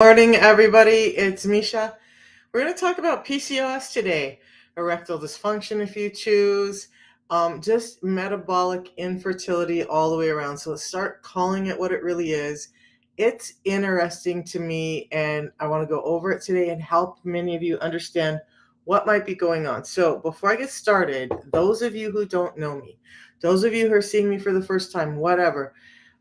Morning, everybody. It's Misha. We're going to talk about PCOS today, erectile dysfunction if you choose, just metabolic infertility all the way around. So let's start calling it what it really is. It's interesting to me, and I want to go over it today and help many of you understand what might be going on. So before I get started, those of you who don't know me, those of you who are seeing me for the first time, whatever,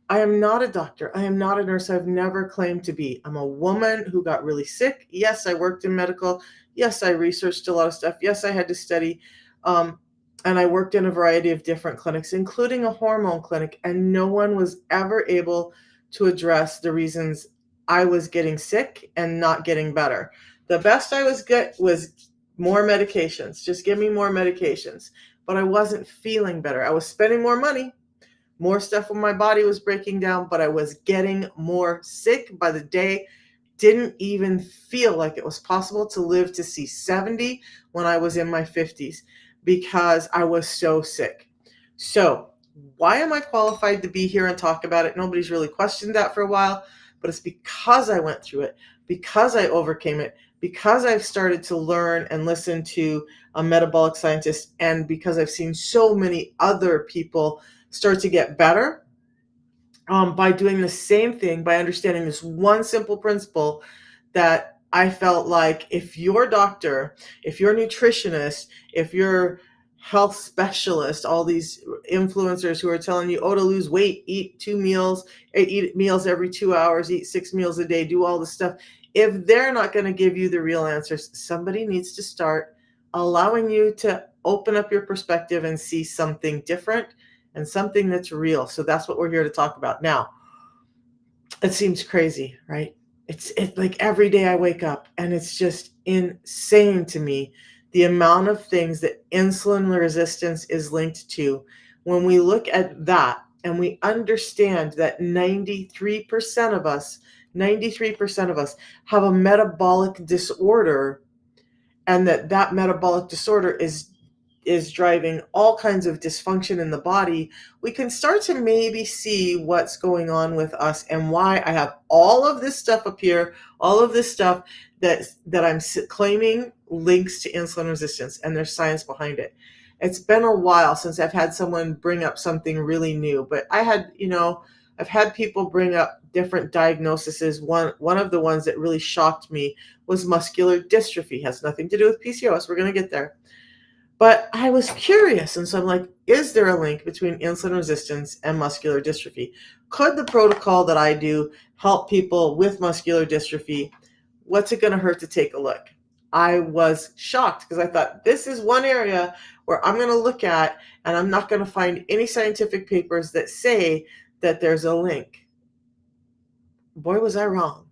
I am not a doctor. I am not a nurse. I've never claimed to be. I'm a woman who got really sick. Yes, I worked in medical. Yes, I researched a lot of stuff. Yes, I had to study. Um, and I worked in a variety of different clinics, including a hormone clinic, and no one was ever able to address the reasons I was getting sick and not getting better. The best I was get was more medications. Just give me more medications. But I wasn't feeling better. I was spending more money, more stuff when my body was breaking down, but I was getting more sick by the day. Didn't even feel like it was possible to live to see 70 when I was in my 50s because I was so sick. So, why am I qualified to be here and talk about it? Nobody's really questioned that for a while, but it's because I went through it, because I overcame it, because I've started to learn and listen to a metabolic scientist, and because I've seen so many other people start to get better by doing the same thing, by understanding this one simple principle that I felt like if your doctor, if your nutritionist, if your health specialist, all these influencers who are telling you, oh, to lose weight, eat 2 meals, eat meals every 2 hours, eat 6 meals a day, do all this stuff. If they're not going to give you the real answers, somebody needs to start allowing you to open up your perspective and see something different and something that's real. So that's what we're here to talk about. Now, it seems crazy, right? It's like every day I wake up and it's just insane to me the amount of things that insulin resistance is linked to. When we look at that and we understand that 93% of us, 93% of us have a metabolic disorder, and that metabolic disorder is driving all kinds of dysfunction in the body, we can start to maybe see what's going on with us and why I have all of this stuff up here, all of this stuff that I'm claiming links to insulin resistance, and there's science behind it. It's been a while since I've had someone bring up something really new, but I've had people bring up different diagnoses. One of the ones that really shocked me was muscular dystrophy. Has nothing to do with PCOS. We're going to get there. But I was curious, and so I'm like, is there a link between insulin resistance and muscular dystrophy? Could the protocol that I do help people with muscular dystrophy? What's it going to hurt to take a look? I was shocked because I thought this is one area where I'm going to look at, and I'm not going to find any scientific papers that say that there's a link. Boy, was I wrong.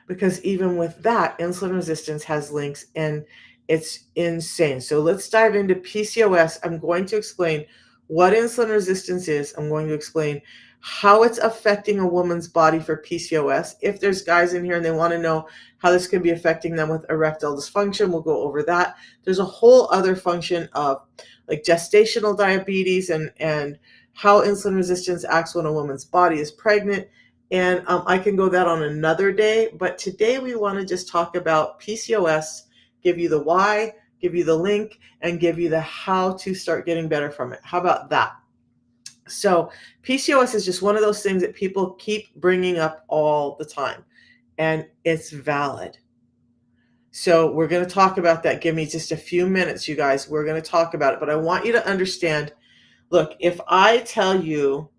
Because even with that, insulin resistance has links, and it's insane. So let's dive into PCOS. I'm going to explain what insulin resistance is. I'm going to explain how it's affecting a woman's body for PCOS. If there's guys in here and they want to know how this can be affecting them with erectile dysfunction, we'll go over that. There's a whole other function of like gestational diabetes and how insulin resistance acts when a woman's body is pregnant. And I can go that on another day. But today we want to just talk about PCOS, give you the why, give you the link, and give you the how to start getting better from it. How about that? So PCOS is just one of those things that people keep bringing up all the time, and it's valid. So we're going to talk about that. Give me just a few minutes, you guys. We're going to talk about it. But I want you to understand, look, if I tell you,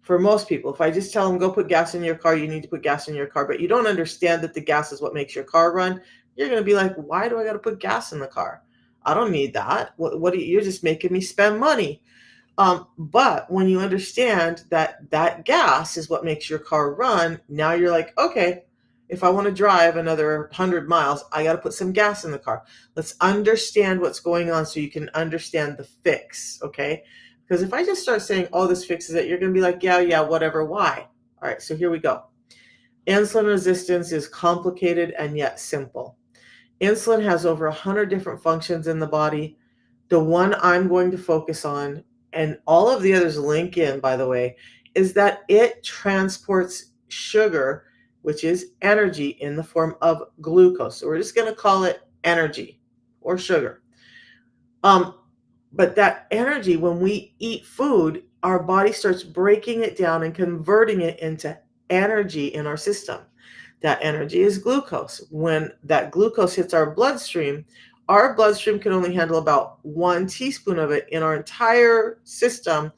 for most people, if I just tell them, go put gas in your car, you need to put gas in your car, but you don't understand that the gas is what makes your car run, you're going to be like, why do I got to put gas in the car? I don't need that. What you're just making me spend money. But when you understand that that gas is what makes your car run, now you're like, okay, if I want to drive another 100 miles, I got to put some gas in the car. Let's understand what's going on so you can understand the fix, okay? Because if I just start saying, oh, this fixes it, you're going to be like, yeah, whatever, why? All right, so here we go. Insulin resistance is complicated and yet simple. Insulin has over 100 different functions in the body. The one I'm going to focus on, and all of the others link in, by the way, is that it transports sugar which is energy in the form of glucose. So we're just going to call it energy or sugar. Um, but that energy, when we eat food, our body starts breaking it down and converting it into energy in our system. That energy is glucose. When that glucose hits our bloodstream can only handle about 1 teaspoon of it in our entire system,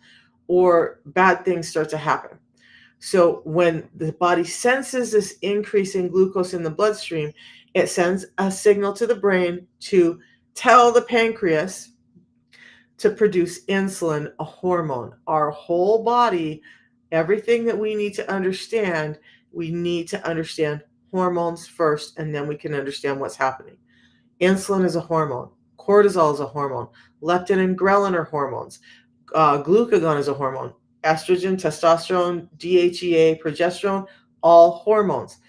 or bad things start to happen. So when the body senses this increase in glucose in the bloodstream, it sends a signal to the brain to tell the pancreas to produce insulin, a hormone. Our whole body, everything that we need to understand, we need to understand hormones first, and then we can understand what's happening. Insulin is a hormone. Cortisol is a hormone. Leptin and ghrelin are hormones. Glucagon is a hormone. Estrogen, testosterone, DHEA, progesterone, all hormones.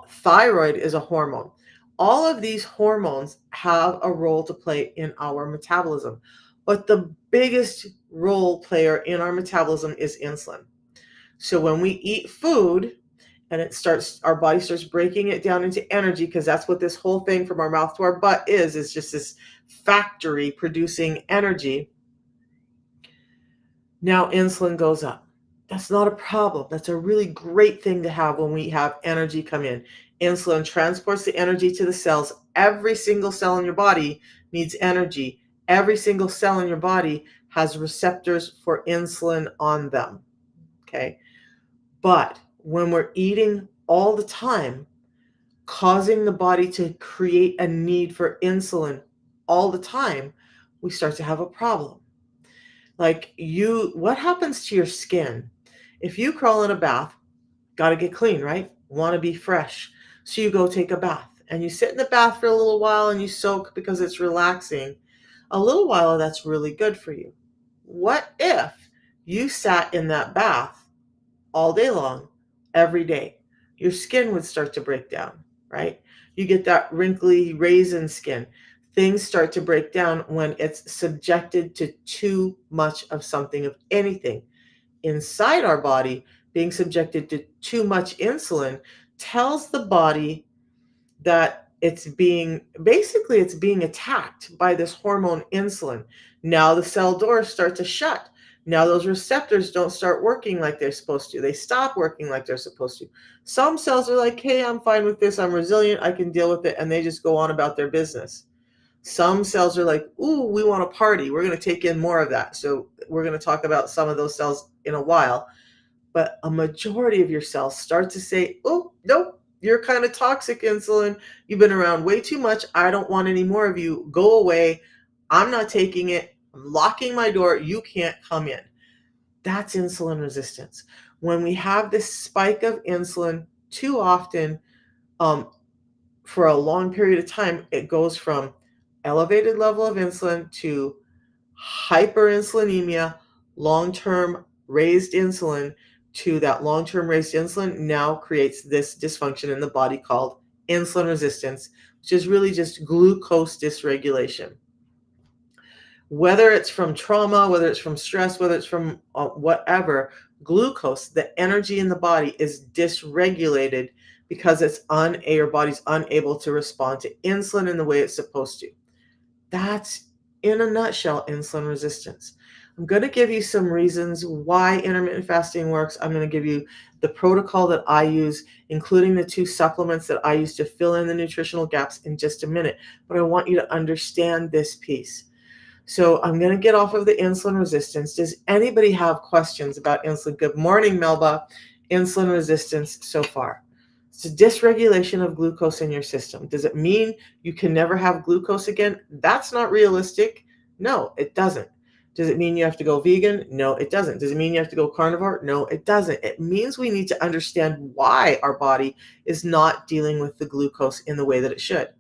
Thyroid is a hormone. All of these hormones have a role to play in our metabolism. But the biggest role player in our metabolism is insulin. So when we eat food, and our body starts breaking it down into energy, because that's what this whole thing from our mouth to our butt is just this factory producing energy. Now insulin goes up. That's not a problem. That's a really great thing to have when we have energy come in. Insulin transports the energy to the cells. Every single cell in your body needs energy. Every single cell in your body has receptors for insulin on them. Okay. But when we're eating all the time, causing the body to create a need for insulin all the time, we start to have a problem. Like what happens to your skin? If you crawl in a bath, got to get clean, right? Want to be fresh. So you go take a bath and you sit in the bath for a little while and you soak because it's relaxing. A little while, that's really good for you. What if you sat in that bath all day long, every day? Your skin would start to break down, right? You get that wrinkly raisin skin. Things start to break down when it's subjected to too much of something, of anything. Inside our body, being subjected to too much insulin tells the body that it's being attacked by this hormone insulin. Now the cell doors start to shut. Now those receptors don't start working like they're supposed to. They stop working like they're supposed to. Some cells are like, hey, I'm fine with this. I'm resilient. I can deal with it. And they just go on about their business. Some cells are like, ooh, we want to party. We're going to take in more of that. So we're going to talk about some of those cells in a while. But a majority of your cells start to say, oh, nope, you're kind of toxic, insulin. You've been around way too much. I don't want any more of you. Go away. I'm not taking it. I'm locking my door. You can't come in. That's insulin resistance. When we have this spike of insulin too often, for a long period of time, it goes from elevated level of insulin to hyperinsulinemia, long-term raised insulin, to that long-term raised insulin now creates this dysfunction in the body called insulin resistance, which is really just glucose dysregulation. Whether it's from trauma, whether it's from stress, whether it's from whatever, glucose, the energy in the body, is dysregulated because your body's unable to respond to insulin in the way it's supposed to. That's, in a nutshell, insulin resistance. I'm going to give you some reasons why intermittent fasting works. I'm going to give you the protocol that I use, including the 2 supplements that I use to fill in the nutritional gaps, in just a minute. But I want you to understand this piece. So I'm going to get off of the insulin resistance. Does anybody have questions about insulin? Good morning, Melba. Insulin resistance so far. It's a dysregulation of glucose in your system. Does it mean you can never have glucose again? That's not realistic. No, it doesn't. Does it mean you have to go vegan? No, it doesn't. Does it mean you have to go carnivore? No, it doesn't. It means we need to understand why our body is not dealing with the glucose in the way that it should.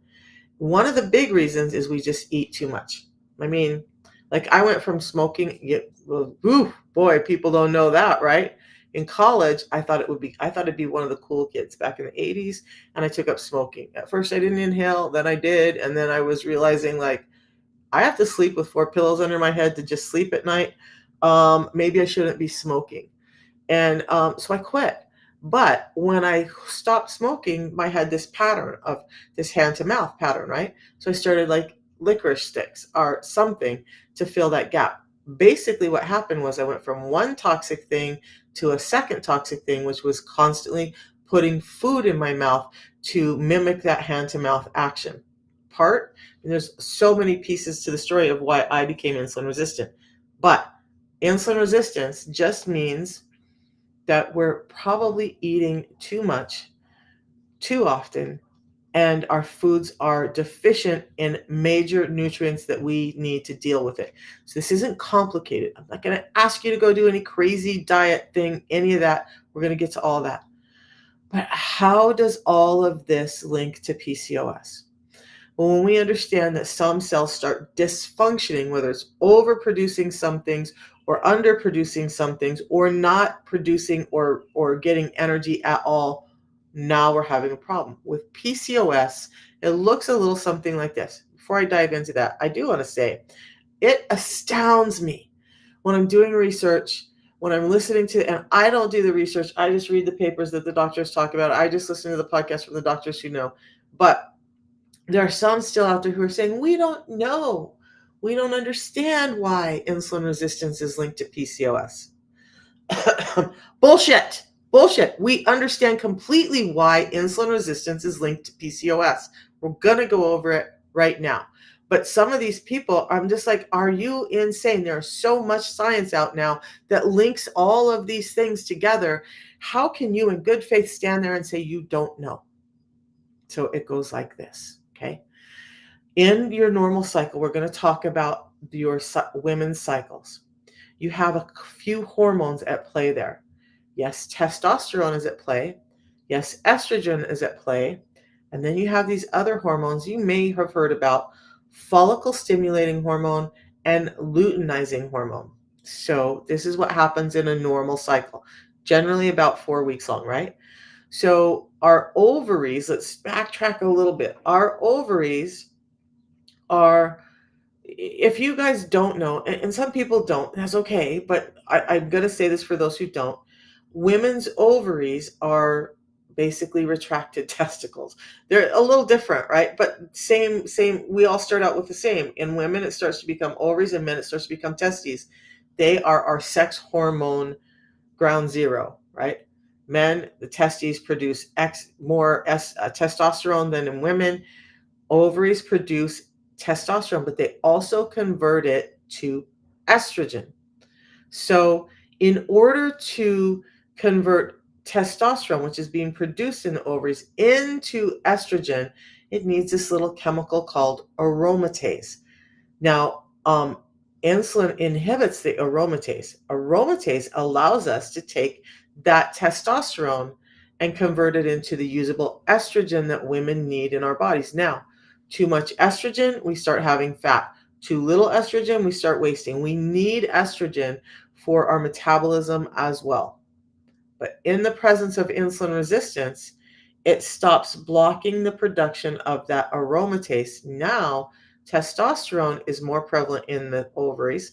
One of the big reasons is we just eat too much. I mean, like, I went from smoking, boy, people don't know that, right? In college, I thought it'd be one of the cool kids back in the 80s, and I took up smoking. At first I didn't inhale, then I did, and then I was realizing, like, I have to sleep with 4 pillows under my head to just sleep at night. Maybe I shouldn't be smoking. And so I quit. But when I stopped smoking, I had this pattern of this hand to mouth pattern, right? So I started like licorice sticks or something to fill that gap. Basically, what happened was I went from one toxic thing to a second toxic thing, which was constantly putting food in my mouth to mimic that hand to mouth action part. And there's so many pieces to the story of why I became insulin resistant. But insulin resistance just means that we're probably eating too much, too often, and our foods are deficient in major nutrients that we need to deal with it. So this isn't complicated. I'm not going to ask you to go do any crazy diet thing, any of that. We're going to get to all that. But how does all of this link to PCOS? Well, when we understand that some cells start dysfunctioning, whether it's overproducing some things or underproducing some things or not producing or getting energy at all, now we're having a problem. With PCOS, it looks a little something like this. Before I dive into that, I do want to say it astounds me when I'm doing research, when I'm listening to, and I don't do the research, I just read the papers that the doctors talk about. I just listen to the podcast from the doctors who know. But there are some still out there who are saying, we don't know. We don't understand why insulin resistance is linked to PCOS. Bullshit. Bullshit. We understand completely why insulin resistance is linked to PCOS. We're going to go over it right now. But some of these people, I'm just like, are you insane? There's so much science out now that links all of these things together. How can you in good faith stand there and say you don't know? So it goes like this, okay? In your normal cycle, we're going to talk about your women's cycles. You have a few hormones at play there. Yes, testosterone is at play. Yes, estrogen is at play. And then you have these other hormones you may have heard about: follicle stimulating hormone and luteinizing hormone. So this is what happens in a normal cycle, generally about 4 weeks long, right? So our ovaries, let's backtrack a little bit. Our ovaries are, if you guys don't know, and some people don't, that's okay, but I'm going to say this for those who don't. Women's ovaries are basically retracted testicles. They're a little different, right? But same, we all start out with the same. In women, it starts to become ovaries, and men, it starts to become testes. They are our sex hormone ground zero, right? Men, the testes produce more testosterone than in women. Ovaries produce testosterone, but they also convert it to estrogen. So, in order to convert testosterone, which is being produced in the ovaries, into estrogen, it needs this little chemical called aromatase. Now, insulin inhibits the aromatase. Aromatase allows us to take that testosterone and convert it into the usable estrogen that women need in our bodies. Now, too much estrogen, we start having fat. Too little estrogen, we start wasting. We need estrogen for our metabolism as well. But in the presence of insulin resistance, it stops blocking the production of that aromatase. Now, testosterone is more prevalent in the ovaries,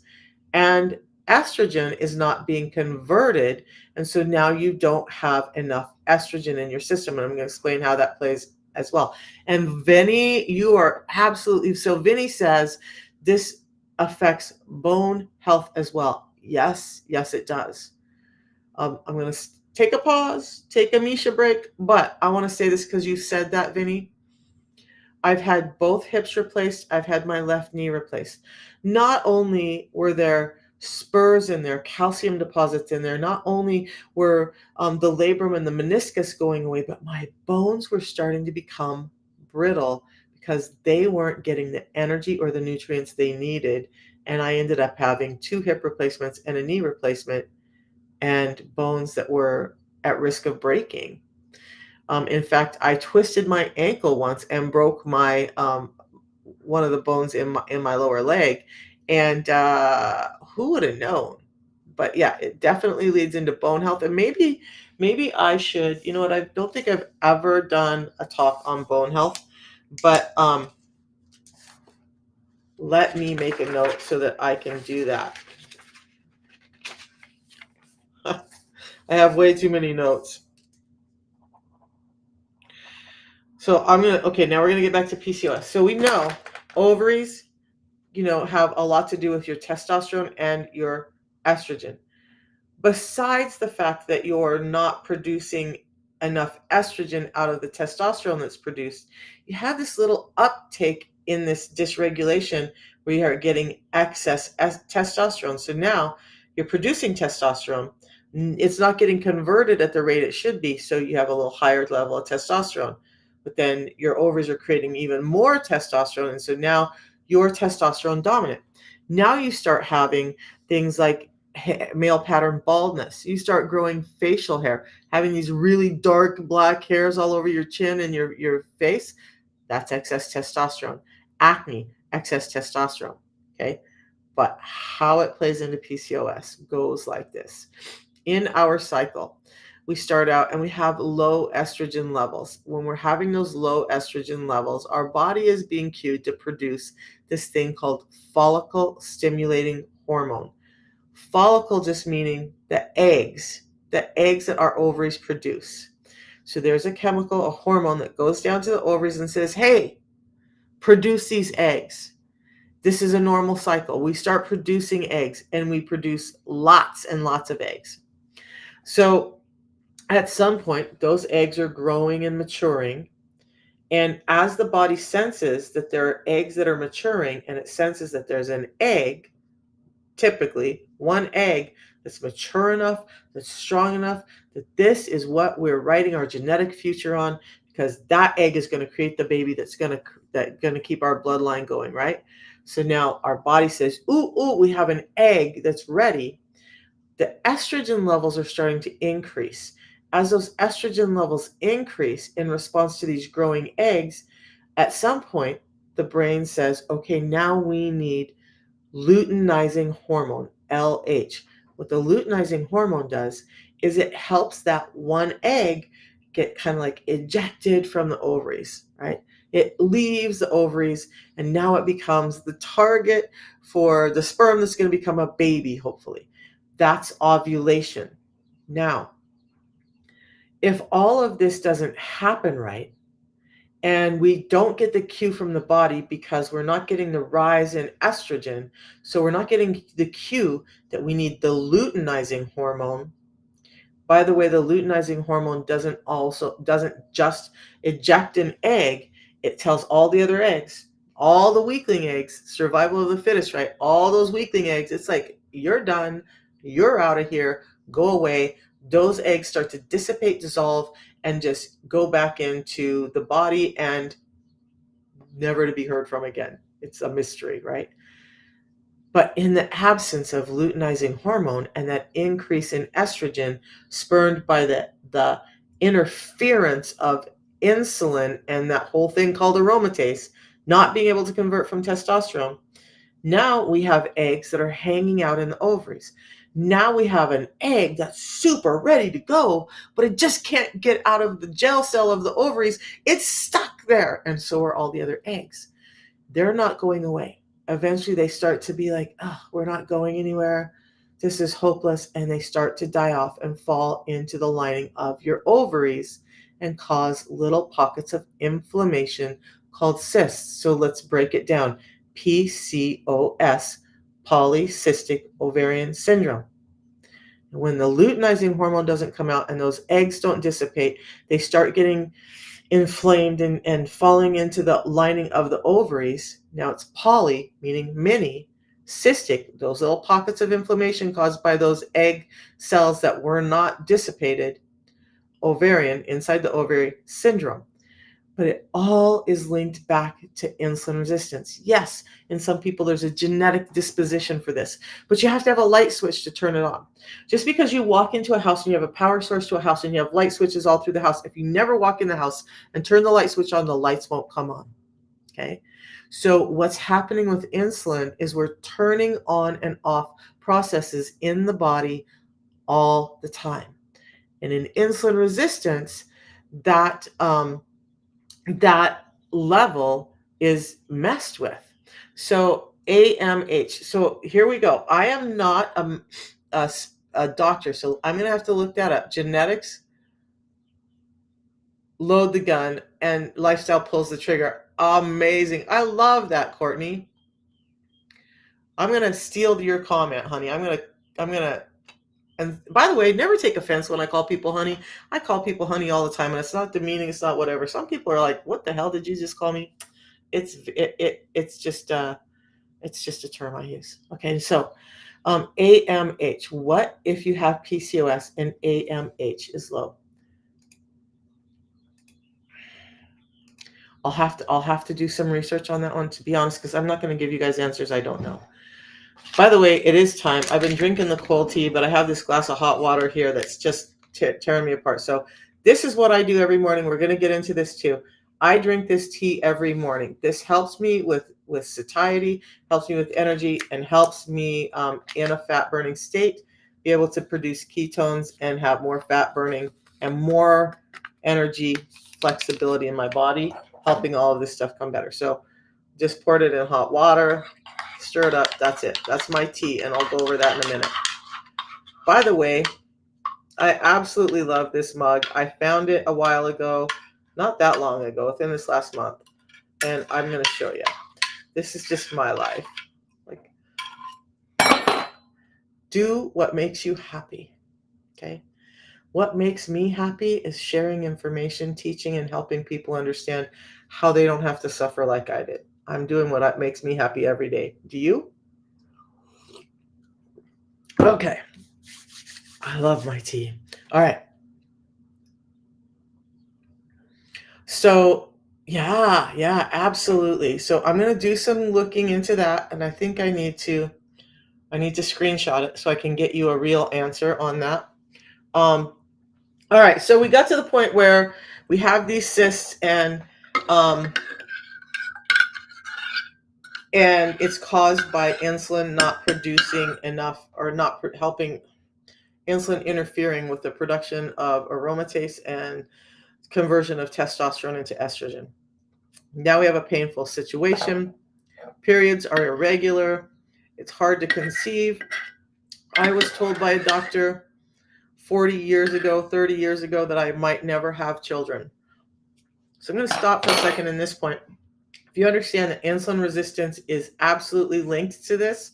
and estrogen is not being converted. And so now you don't have enough estrogen in your system. And I'm going to explain how that plays as well. And Vinny, you are absolutely, so Vinny says this affects bone health as well. Yes, it does. I'm going to take a pause, take a Misha break, but I want to say this because you said that, Vinny. I've had both hips replaced. I've had my left knee replaced. Not only were there spurs in there, calcium deposits in there, not only were the labrum and the meniscus going away, but my bones were starting to become brittle because they weren't getting the energy or the nutrients they needed. And I ended up having 2 hip replacements and a knee replacement, and bones that were at risk of breaking. In fact, I twisted my ankle once and broke my one of the bones in my lower leg, and who would have known? But yeah, it definitely leads into bone health, and maybe I should. You know what? I don't think I've ever done a talk on bone health, but let me make a note so that I can do that. I have way too many notes. Okay, now we're gonna get back to PCOS. So we know ovaries, have a lot to do with your testosterone and your estrogen. Besides the fact that you're not producing enough estrogen out of the testosterone that's produced, you have this little uptake in this dysregulation where you are getting excess testosterone. So now you're producing testosterone. It's not getting converted at the rate it should be. So you have a little higher level of testosterone. But then your ovaries are creating even more testosterone. And so now you're testosterone dominant. Now you start having things like male pattern baldness. You start growing facial hair, having these really dark black hairs all over your chin and your face. That's excess testosterone. Acne, excess testosterone. Okay. But how it plays into PCOS goes like this. In our cycle, we start out and we have low estrogen levels. When we're having those low estrogen levels, our body is being cued to produce this thing called follicle stimulating hormone. Follicle just meaning the eggs that our ovaries produce. So there's a chemical, a hormone that goes down to the ovaries and says, hey, produce these eggs. This is a normal cycle. We start producing eggs and we produce lots and lots of eggs. So at some point, those eggs are growing and maturing. And as the body senses that there are eggs that are maturing and it senses that there's an egg, typically one egg that's mature enough, that's strong enough, that this is what we're writing our genetic future on, because that egg is going to create the baby that's going to keep our bloodline going, right? So now our body says, ooh, we have an egg that's ready. The estrogen levels are starting to increase. As those estrogen levels increase in response to these growing eggs, at some point, the brain says, okay, now we need luteinizing hormone, LH. What the luteinizing hormone does is it helps that one egg get kind of like ejected from the ovaries, right? It leaves the ovaries and now it becomes the target for the sperm that's going to become a baby, hopefully. That's ovulation. Now, if all of this doesn't happen right, and we don't get the cue from the body because we're not getting the rise in estrogen, so we're not getting the cue that we need the luteinizing hormone. By the way, the luteinizing hormone doesn't just eject an egg, it tells all the other eggs, all the weakling eggs, survival of the fittest, right? All those weakling eggs, it's like, you're done, you're out of here, go away. Those eggs start to dissipate, dissolve, and just go back into the body and never to be heard from again. It's a mystery, right? But in the absence of luteinizing hormone and that increase in estrogen spurred by the interference of insulin and that whole thing called aromatase not being able to convert from testosterone, now we have eggs that are hanging out in the ovaries. Now we have an egg that's super ready to go, but it just can't get out of the gel cell of the ovaries. It's stuck there. And so are all the other eggs. They're not going away. Eventually they start to be like, oh, we're not going anywhere. This is hopeless. And they start to die off and fall into the lining of your ovaries and cause little pockets of inflammation called cysts. So let's break it down. PCOS, polycystic ovarian syndrome. When the luteinizing hormone doesn't come out and those eggs don't dissipate, they start getting inflamed and falling into the lining of the ovaries. Now it's poly, meaning many, cystic, those little pockets of inflammation caused by those egg cells that were not dissipated, ovarian, inside the ovary syndrome. But it all is linked back to insulin resistance. Yes, in some people there's a genetic disposition for this, but you have to have a light switch to turn it on. Just because you walk into a house and you have a power source to a house and you have light switches all through the house, if you never walk in the house and turn the light switch on, the lights won't come on. Okay? So what's happening with insulin is we're turning on and off processes in the body all the time. And in insulin resistance, that level is messed with. So AMH. So here we go. I am not a doctor, so I'm going to have to look that up. Genetics. load the gun, and lifestyle pulls the trigger. Amazing. I love that, Courtney. I'm going to steal your comment, honey. I'm going to, and by the way, never take offense when I call people honey. I call people honey all the time, and it's not demeaning. It's not whatever. Some people are like, what the hell did you just call me? It's just a term I use. Okay. So, AMH, what if you have PCOS and AMH is low? I'll have to do some research on that one, to be honest, because I'm not going to give you guys answers I don't know. By the way, it is time. I've been drinking the cold tea, but I have this glass of hot water here that's just tearing me apart. So this is what I do every morning. We're going to get into this too. I drink this tea every morning. This helps me with satiety, helps me with energy, and helps me in a fat burning state be able to produce ketones and have more fat burning and more energy flexibility in my body, helping all of this stuff come better. So just poured it in hot water, stir it up. That's it. That's my tea, and I'll go over that in a minute. By the way, I absolutely love this mug. I found it a while ago, not that long ago, within this last month, and I'm going to show you. This is just my life. Like, do what makes you happy. Okay? What makes me happy is sharing information, teaching, and helping people understand how they don't have to suffer like I did. I'm doing what makes me happy every day. Do you? Okay. I love my tea. All right. So, yeah, absolutely. So I'm going to do some looking into that, and I think I need to screenshot it so I can get you a real answer on that. All right. So we got to the point where we have these cysts, and it's caused by insulin not producing enough, or not helping, insulin interfering with the production of aromatase and conversion of testosterone into estrogen. Now we have a painful situation. Periods are irregular. It's hard to conceive. I was told by a doctor 40 years ago, 30 years ago, that I might never have children. So I'm going to stop for a second in this point. If you understand that insulin resistance is absolutely linked to this,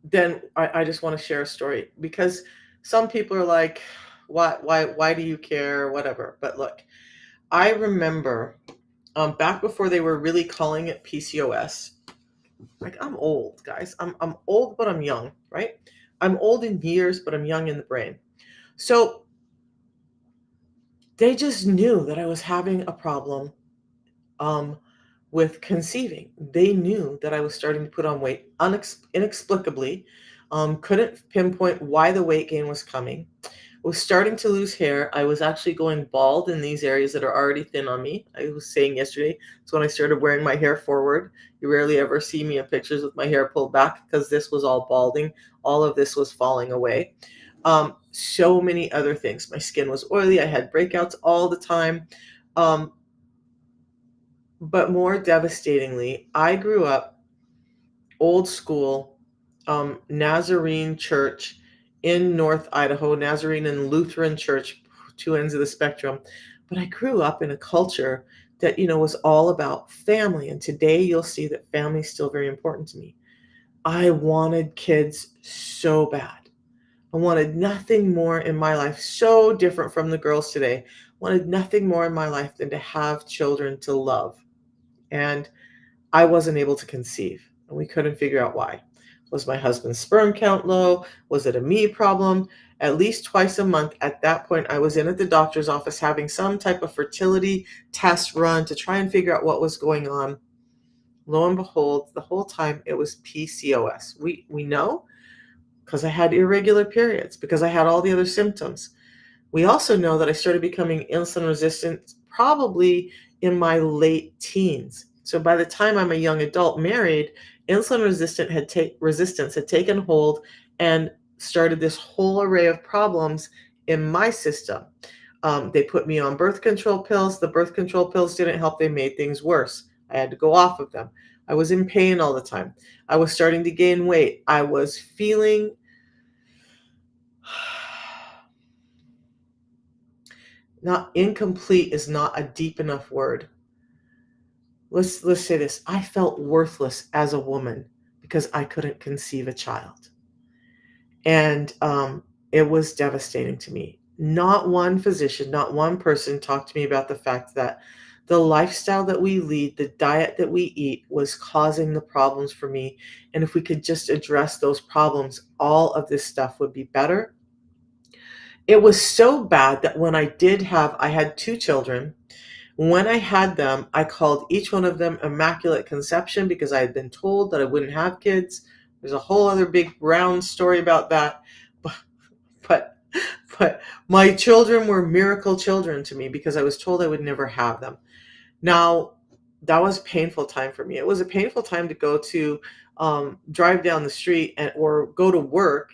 then I just want to share a story, because some people are like, why do you care? Whatever. But look, I remember back before they were really calling it PCOS. Like, I'm old, guys. I'm old, but I'm young, right? I'm old in years, but I'm young in the brain. So they just knew that I was having a problem with conceiving. They knew that I was starting to put on weight inexplicably. Couldn't pinpoint why the weight gain was coming. Was starting to lose hair. I was actually going bald in these areas that are already thin on me. I was saying yesterday, it's when I started wearing my hair forward. You rarely ever see me in pictures with my hair pulled back, because this was all balding. All of this was falling away. So many other things. My skin was oily. I had breakouts all the time. But more devastatingly, I grew up old school, Nazarene church in North Idaho, Nazarene and Lutheran church, two ends of the spectrum. But I grew up in a culture that, was all about family. And today you'll see that family is still very important to me. I wanted kids so bad. I wanted nothing more in my life, so different from the girls today. I wanted nothing more in my life than to have children to love. And I wasn't able to conceive, and we couldn't figure out why. Was my husband's sperm count low? Was it a me problem? At least twice a month at that point, I was in at the doctor's office having some type of fertility test run to try and figure out what was going on. Lo and behold, the whole time it was PCOS. We know because I had irregular periods, because I had all the other symptoms. We also know that I started becoming insulin resistant probably in my late teens. So by the time I'm a young adult married, insulin resistance had taken hold and started this whole array of problems in my system. They put me on birth control pills. The birth control pills didn't help. They made things worse. I had to go off of them. I was in pain all the time. I was starting to gain weight. I was feeling Not incomplete is not a deep enough word. Let's say this. I felt worthless as a woman because I couldn't conceive a child. And it was devastating to me. Not one physician, not one person talked to me about the fact that the lifestyle that we lead, the diet that we eat, was causing the problems for me. And if we could just address those problems, all of this stuff would be better. It was so bad that I had two children. When I had them, I called each one of them Immaculate Conception because I had been told that I wouldn't have kids. There's a whole other big round story about that. But but my children were miracle children to me because I was told I would never have them. Now, that was a painful time for me. It was a painful time to go to drive down the street or go to work.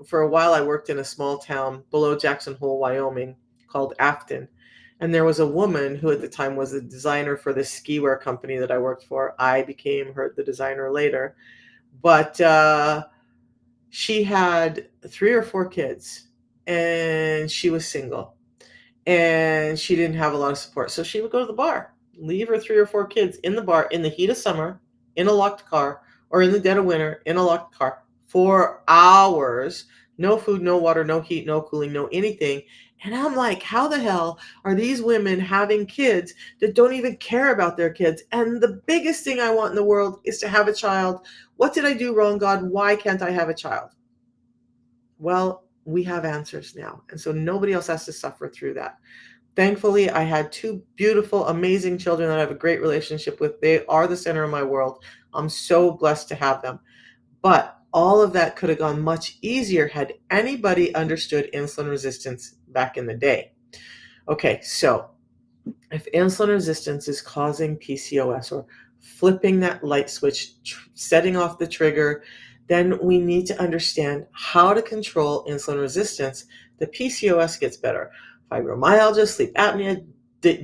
For a while, I worked in a small town below Jackson Hole, Wyoming, called Afton. And there was a woman who at the time was a designer for the ski wear company that I worked for. I became the designer later. But she had 3 or 4 kids, and she was single, and she didn't have a lot of support. So she would go to the bar, leave her 3 or 4 kids in the bar in the heat of summer, in a locked car, or in the dead of winter, in a locked car for hours. No food, no water, no heat, no cooling, no anything. And I'm like, how the hell are these women having kids that don't even care about their kids? And the biggest thing I want in the world is to have a child. What did I do wrong, God? Why can't I have a child? Well, we have answers now. And so nobody else has to suffer through that. Thankfully, I had 2 beautiful, amazing children that I have a great relationship with. They are the center of my world. I'm so blessed to have them. But all of that could have gone much easier had anybody understood insulin resistance back in the day. Okay, so if insulin resistance is causing PCOS or flipping that light switch, setting off the trigger, then we need to understand how to control insulin resistance. The PCOS gets better. Fibromyalgia, sleep apnea,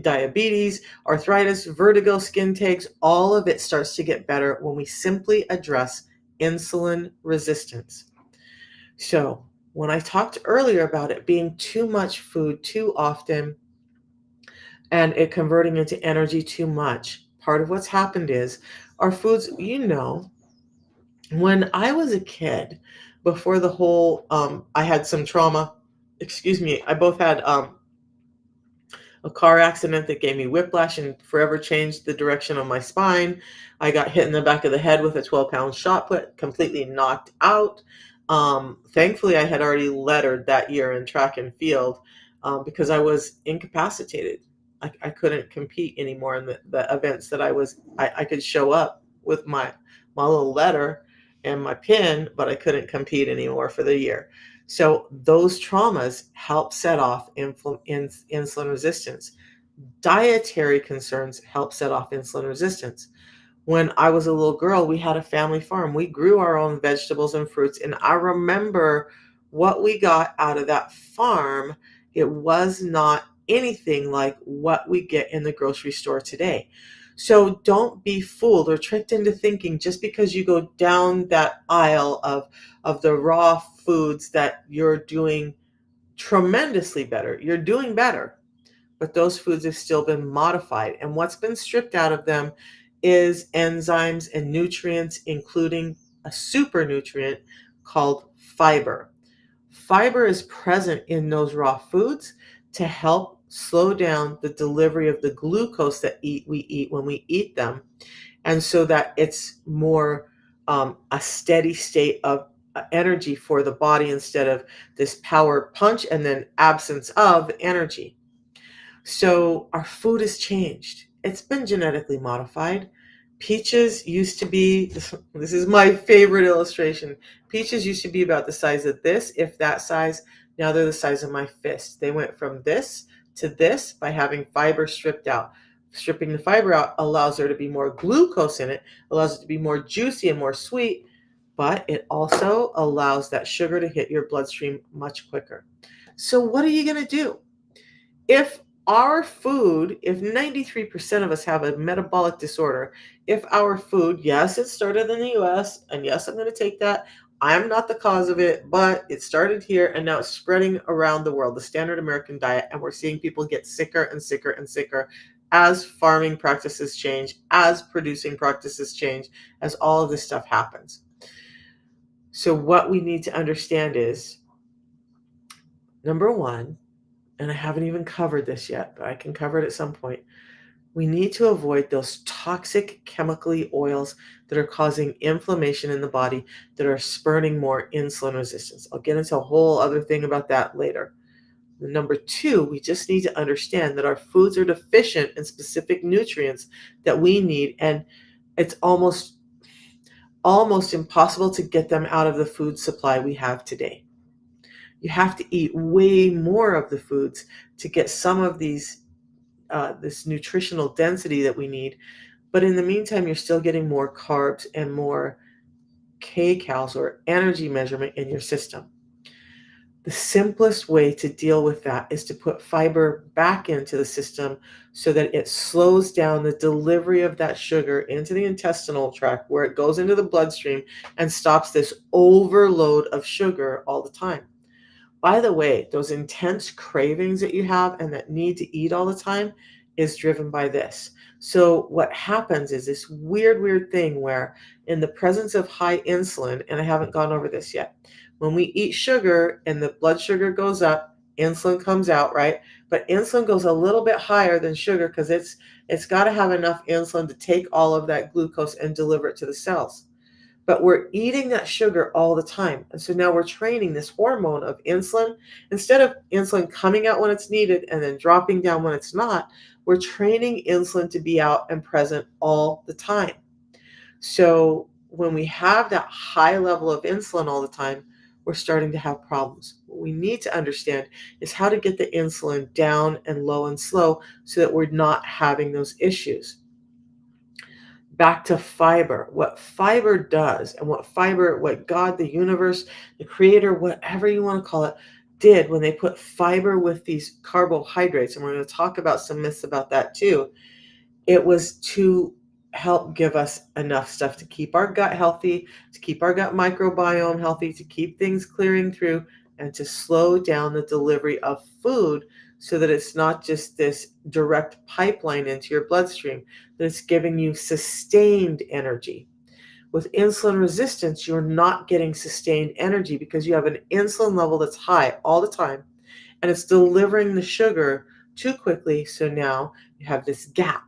diabetes, arthritis, vertigo, skin takes, all of it starts to get better when we simply address insulin resistance. So when I talked earlier about it being too much food too often and it converting into energy too much, part of what's happened is our foods, when I was a kid, before the whole, I had some trauma. Excuse me. I both had a car accident that gave me whiplash and forever changed the direction of my spine. I got hit in the back of the head with a 12-pound shot put, completely knocked out. Thankfully, I had already lettered that year in track and field because I was incapacitated. I couldn't compete anymore in the events that I could show up with my little letter and my pin, but I couldn't compete anymore for the year. So those traumas help set off insulin resistance. Dietary concerns help set off insulin resistance. When I was a little girl, we had a family farm. We grew our own vegetables and fruits, and I remember what we got out of that farm. It was not anything like what we get in the grocery store today. So don't be fooled or tricked into thinking just because you go down that aisle of the raw foods that you're doing tremendously better. You're doing better, but those foods have still been modified. And what's been stripped out of them is enzymes and nutrients, including a super nutrient called fiber. Fiber is present in those raw foods to help slow down the delivery of the glucose that we eat when we eat them, and so that it's more a steady state of energy for the body instead of this power punch and then absence of energy. So our food has changed. It's been genetically modified. Peaches used to be, this is my favorite illustration. Peaches used to be about the size of this, if that size. Now they're the size of my fist. They went from this to this by having fiber stripped out. Stripping the fiber out allows there to be more glucose in it, allows it to be more juicy and more sweet, but it also allows that sugar to hit your bloodstream much quicker. So what are you going to do? If our food, if 93% of us have a metabolic disorder, if our food, yes, it started in the US, and yes, I'm going to take that I'm not the cause of it, but it started here and now it's spreading around the world, the standard American diet. And we're seeing people get sicker and sicker and sicker as farming practices change, as producing practices change, as all of this stuff happens. So, what we need to understand is number one, and I haven't even covered this yet, but I can cover it at some point. We need to avoid those toxic chemically oils that are causing inflammation in the body, that are spurning more insulin resistance. I'll get into a whole other thing about that later. Number two, we just need to understand that our foods are deficient in specific nutrients that we need, and it's almost impossible to get them out of the food supply we have today. You have to eat way more of the foods to get some of this nutritional density that we need. But in the meantime, you're still getting more carbs and more kcals or energy measurement in your system. The simplest way to deal with that is to put fiber back into the system so that it slows down the delivery of that sugar into the intestinal tract where it goes into the bloodstream and stops this overload of sugar all the time. By the way, those intense cravings that you have and that need to eat all the time is driven by this. So what happens is this weird thing where in the presence of high insulin, and I haven't gone over this yet, when we eat sugar and the blood sugar goes up, insulin comes out, right? But insulin goes a little bit higher than sugar because it's got to have enough insulin to take all of that glucose and deliver it to the cells. But we're eating that sugar all the time. And so now we're training this hormone of insulin. Instead of insulin coming out when it's needed and then dropping down when it's not, we're training insulin to be out and present all the time. So when we have that high level of insulin all the time, we're starting to have problems. What we need to understand is how to get the insulin down and low and slow so that we're not having those issues. Back to fiber. What fiber does and what God, the universe, the creator, whatever you want to call it, did when they put fiber with these carbohydrates, and we're going to talk about some myths about that too, it was to help give us enough stuff to keep our gut healthy, to keep our gut microbiome healthy, to keep things clearing through, and to slow down the delivery of food so that it's not just this direct pipeline into your bloodstream, that it's giving you sustained energy. With insulin resistance, you're not getting sustained energy because you have an insulin level that's high all the time, and it's delivering the sugar too quickly. So now you have this gap.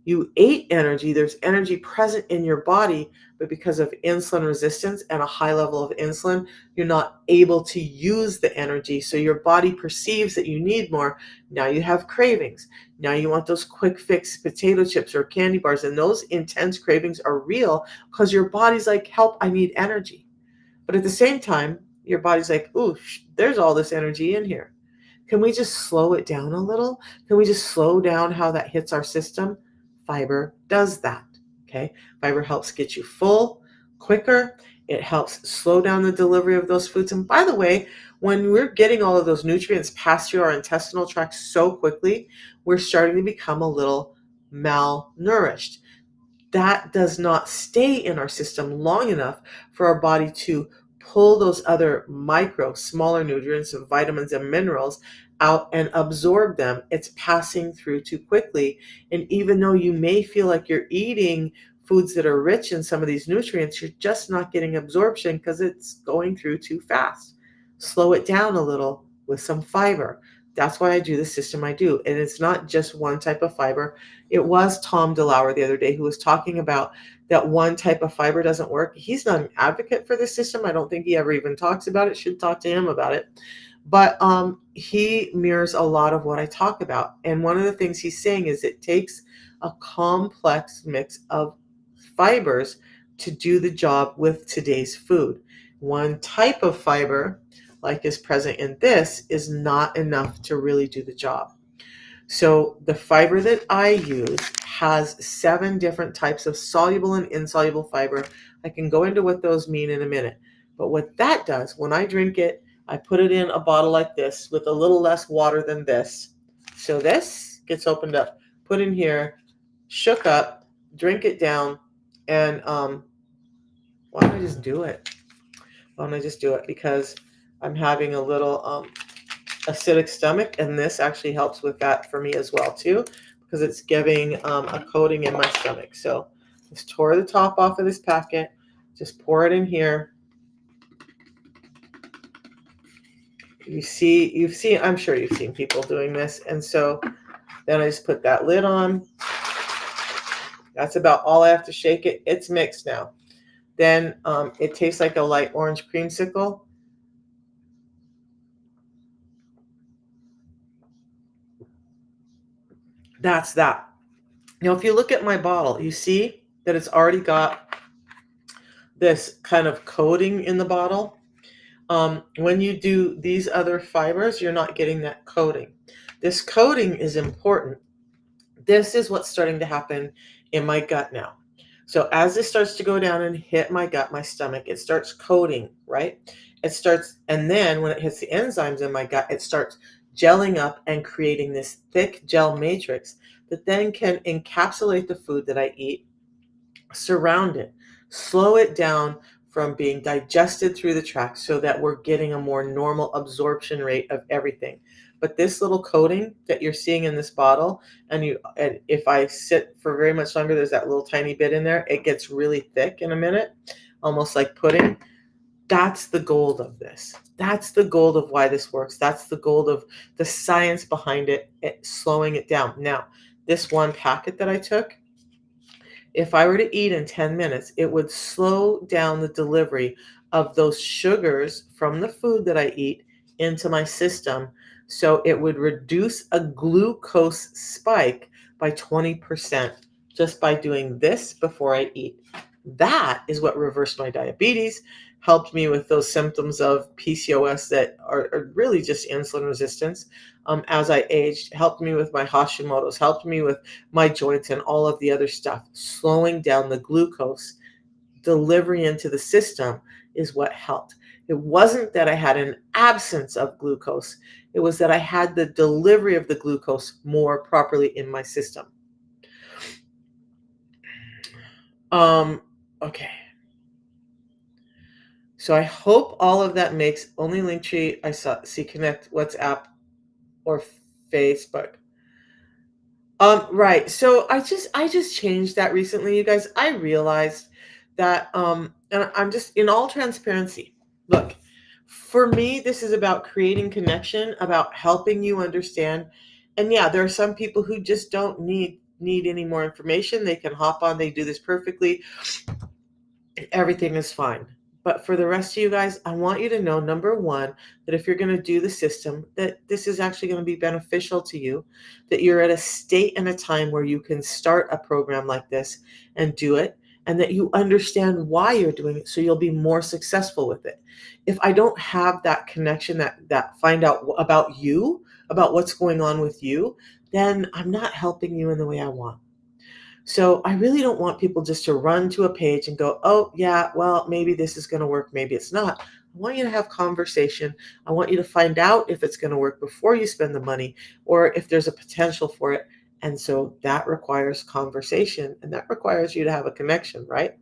You ate energy, there's energy present in your body, but because of insulin resistance and a high level of insulin, you're not able to use the energy. So your body perceives that you need more. Now you have cravings. Now you want those quick fix potato chips or candy bars. And those intense cravings are real because your body's like, help, I need energy. But at the same time, your body's like, ooh, there's all this energy in here. Can we just slow it down a little? Can we just slow down how that hits our system? Fiber does that. Okay. Fiber helps get you full quicker. It helps slow down the delivery of those foods. And by the way, when we're getting all of those nutrients passed through our intestinal tract so quickly, we're starting to become a little malnourished. That does not stay in our system long enough for our body to pull those other smaller nutrients of vitamins and minerals out and absorb them. It's passing through too quickly. And even though you may feel like you're eating foods that are rich in some of these nutrients, you're just not getting absorption because it's going through too fast. Slow it down a little with some fiber. That's why I do the system I do. And it's not just one type of fiber. It was Tom DeLauer the other day who was talking about that one type of fiber doesn't work. He's not an advocate for this system. I don't think he ever even talks about it. Should talk to him about it. But he mirrors a lot of what I talk about. And one of the things he's saying is it takes a complex mix of fibers to do the job with today's food. One type of fiber, like is present in this, is not enough to really do the job. So the fiber that I use has 7 different types of soluble and insoluble fiber. I can go into what those mean in a minute. But what that does, when I drink it, I put it in a bottle like this with a little less water than this. So this gets opened up, put in here, shook up, drink it down, and why don't I just do it? I'm going to just do it because I'm having a little acidic stomach, and this actually helps with that for me as well too, because it's giving a coating in my stomach. So just tore the top off of this packet, just pour it in here. I'm sure you've seen people doing this. And so then I just put that lid on. That's about all I have to shake it. It's mixed now. Then it tastes like a light orange creamsicle. That's that. Now, if you look at my bottle, you see that it's already got this kind of coating in the bottle. When you do these other fibers, you're not getting that coating. This coating is important. This is what's starting to happen in my gut now. So as this starts to go down and hit my gut, my stomach, it starts coating, right? It starts, and then when it hits the enzymes in my gut, it starts gelling up and creating this thick gel matrix that then can encapsulate the food that I eat, surround it, slow it down from being digested through the tracts so that we're getting a more normal absorption rate of everything. But this little coating that you're seeing in this bottle, and if I sit for very much longer, there's that little tiny bit in there. It gets really thick in a minute, almost like pudding. That's the gold of this. That's the gold of why this works. That's the gold of the science behind it slowing it down. Now, this one packet that I took, if I were to eat in 10 minutes, it would slow down the delivery of those sugars from the food that I eat into my system. So it would reduce a glucose spike by 20% just by doing this before I eat. That is what reversed my diabetes, helped me with those symptoms of PCOS that are really just insulin resistance as I aged, helped me with my Hashimoto's, helped me with my joints and all of the other stuff. Slowing down the glucose delivery into the system is what helped. It wasn't that I had an absence of glucose. It was that I had the delivery of the glucose more properly in my system. Okay. So I hope all of that makes only Linktree, see Connect, WhatsApp, or Facebook. Right. So I just changed that recently, you guys. I realized that and I'm just in all transparency. Look, for me, this is about creating connection, about helping you understand. And yeah, there are some people who just don't need any more information. They can hop on, they do this perfectly. Everything is fine. But for the rest of you guys, I want you to know, number one, that if you're going to do the system, that this is actually going to be beneficial to you, that you're at a state and a time where you can start a program like this and do it, and that you understand why you're doing it so you'll be more successful with it. If I don't have that connection, that find out about you, about what's going on with you, then I'm not helping you in the way I want. So I really don't want people just to run to a page and go, oh, yeah, well, maybe this is going to work, maybe it's not. I want you to have conversation. I want you to find out if it's going to work before you spend the money or if there's a potential for it. And so that requires conversation, and that requires you to have a connection, right?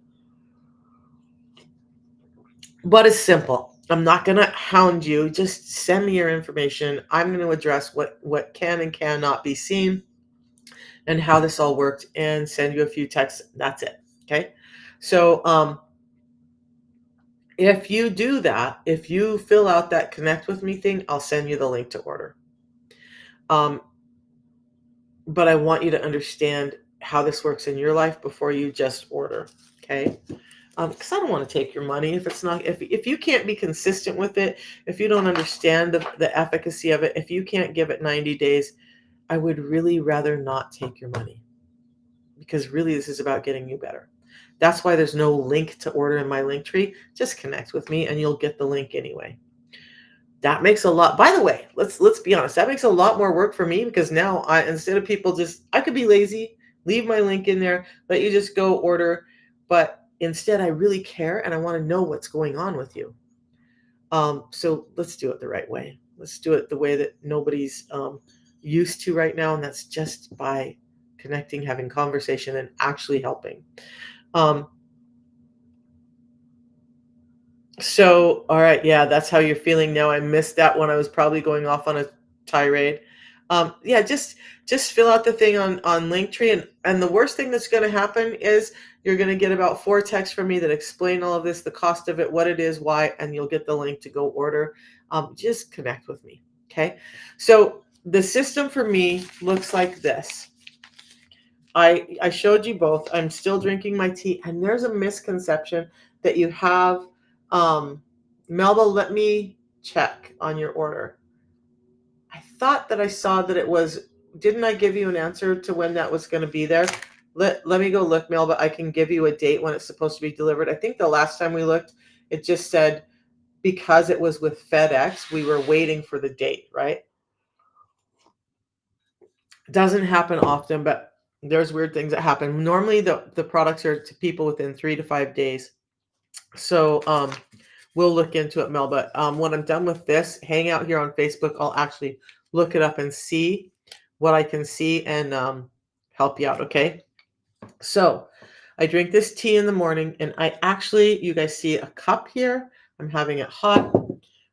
But it's simple. I'm not going to hound you. Just send me your information. I'm going to address what can and cannot be seen and how this all worked and send you a few texts. That's it. Okay. So if you do that, if you fill out that connect with me thing, I'll send you the link to order. But I want you to understand how this works in your life before you just order. Okay. Because I don't want to take your money if it's not, if you can't be consistent with it, if you don't understand the efficacy of it, if you can't give it 90 days, I would really rather not take your money, because really this is about getting you better. That's why there's no link to order in my link tree. Just connect with me and you'll get the link anyway. That makes a lot, by the way, let's be honest, that makes a lot more work for me, because now instead of people I could be lazy, leave my link in there, let you just go order, but instead I really care and I want to know what's going on with you. So let's do it the right way. Let's do it the way that nobody's used to right now, and that's just by connecting, having conversation, and actually helping. So, all right, yeah, that's how you're feeling now. I missed that one. I was probably going off on a tirade. Yeah, just fill out the thing on Linktree, and the worst thing that's going to happen is you're going to get about 4 texts from me that explain all of this, the cost of it, what it is, why, and you'll get the link to go order. Just connect with me, okay? So the system for me looks like this. I showed you both. I'm still drinking my tea, and there's a misconception that you have. Melba, let me check on your order. I thought that I saw that it was. Didn't I give you an answer to when that was going to be there? Let me go look, Melba. I can give you a date when it's supposed to be delivered. I think the last time we looked, it just said because it was with FedEx, we were waiting for the date, right? Doesn't happen often, but there's weird things that happen. Normally, the products are to people within 3 to 5 days. So we'll look into it, Mel. But when I'm done with this, hang out here on Facebook. I'll actually look it up and see what I can see and help you out. Okay. So I drink this tea in the morning, and I actually, you guys see a cup here. I'm having it hot,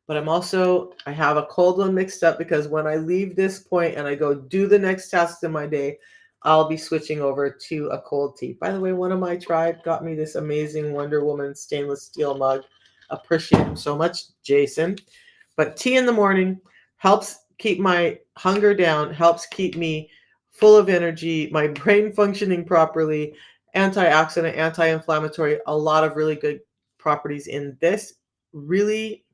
but I have a cold one mixed up because when I leave this point and I go do the next task in my day, I'll be switching over to a cold tea. By the way, one of my tribe got me this amazing Wonder Woman stainless steel mug. Appreciate him so much, Jason. But tea in the morning helps keep my hunger down, helps keep me full of energy, my brain functioning properly, antioxidant, anti-inflammatory, a lot of really good properties in this. Really,